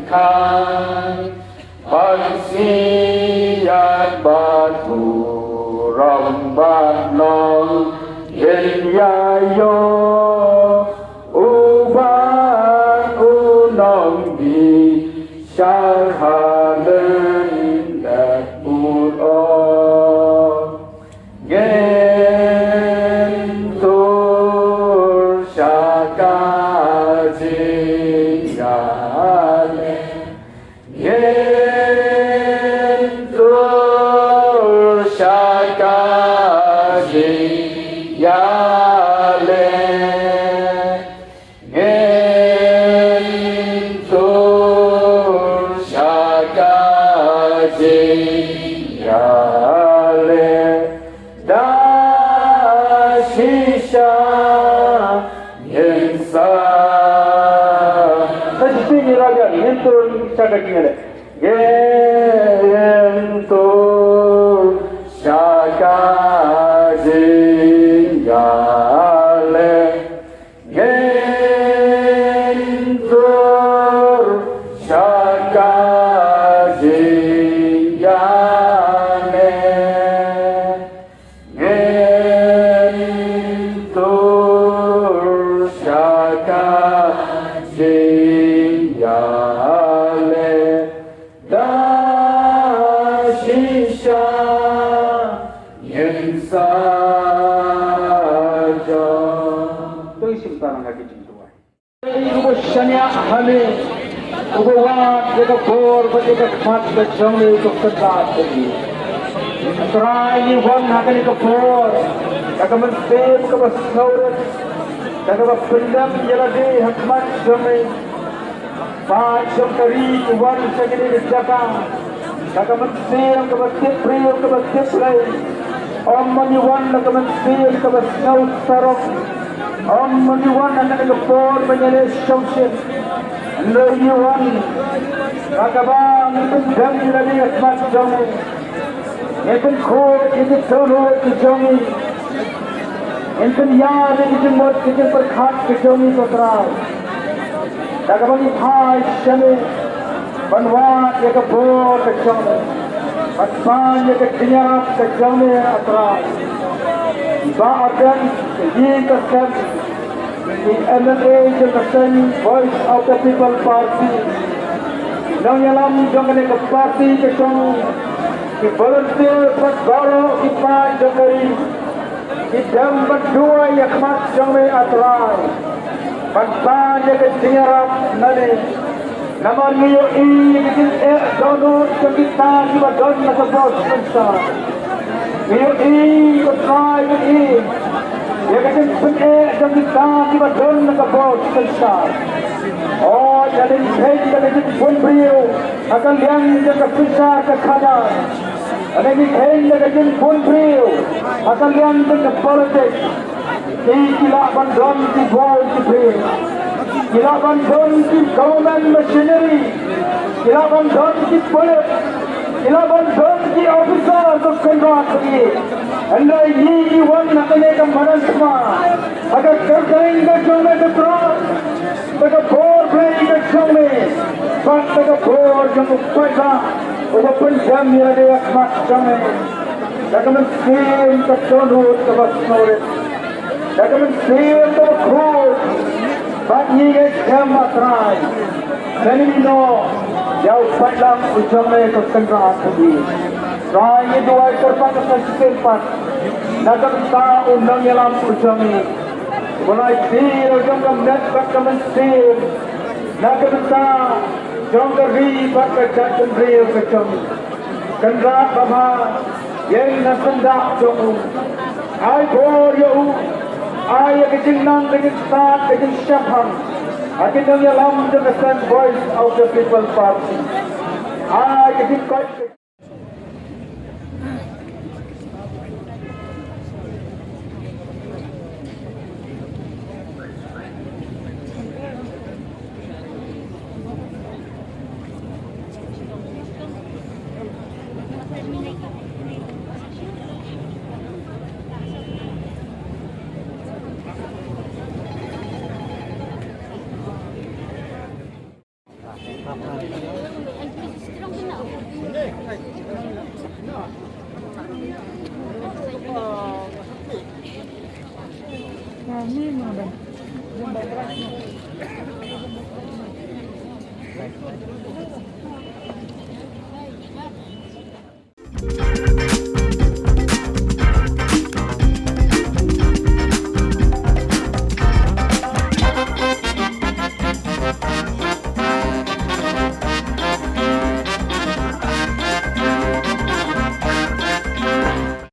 Kan Pansiat batu Rombat nong Yen yayo Uban unong di Syarhanen dat uro Gentur syakaji yale Gentur syakaji yale Gentur syakaji yale Dashisha yensa Tasbih raga gentur syakaji yale Gentur syakaji yale Gentur syakaji yale Gentur syakaji yale Dashisha yensa simpanang lagi cintuan. Ibu shania hame, ibu wat jika kor, jika mat bejong itu ketat lagi. Try ni wan hakan itu kor, jika mensep ke besaurat, jika pendam jeladi hakmat jome, pacem kari wan segini dijaka, jika mensep ke besep priyo ke besep lain, omani wan jika mensep ke besaut sarok. Om meniwan anak kepor menjadi syamsin Meniwan Kakabang Pendam jadi asmat jongi Enten khod jadi sonot ke jongi Enten yad jadi mot jadi perkhat ke jongi kotrau Kakabang ithai syami Banwat ya kepor ke jongi Patpan ya kenyap ke jongi atrau Ba'adan Yin Kasem the MMA Jefferson Voice of the People Party Nang yalam jangkane ke parti ke song Ki volunteer patbaro ki pan jangkari Ki dam berdua yakmat jangme atrai Patpan ya ke tiarap nane Namar niyo kitin donut kekita kiba don nakabot pensa Niyo kutrai Ya katin penek dan kita tiba don nakabot pensa Oh jadi hei kita pun beriu akan yang jaga pensa ke kanan Ada ni hei kita pun beriu akan yang jaga politik Kila bandon di bol di beriu Kila bandon di government machinery Kila bandon di polis Kila bandon di officer untuk kendak lagi Anda ini wan nakane kemaran semua agar kerjain ke jombe ke terang Bagi bor play ke jombe Bagi bor jombe paisa Udah penjam ya dia mak jombe Bagi mensim ke donut ke basnorit Bagi mensim ke khud Bagi ke jam atrai Dan ini jauh padang ujungnya ke kendaraan lagi Raya dua korban kesempat Nakam ta undang yalam ujungi Mulai dir ujung kemenat bak kemensir Nakam ta jong keri bak kejat kembrir kecung Kendak bama Yang nasendak jongu Ai bor yahu Ai kecing nang kecing saat kecing syafham Akin nang yalam Jefferson Voice of the People Party Ai kecing koi Kami mga ba? เ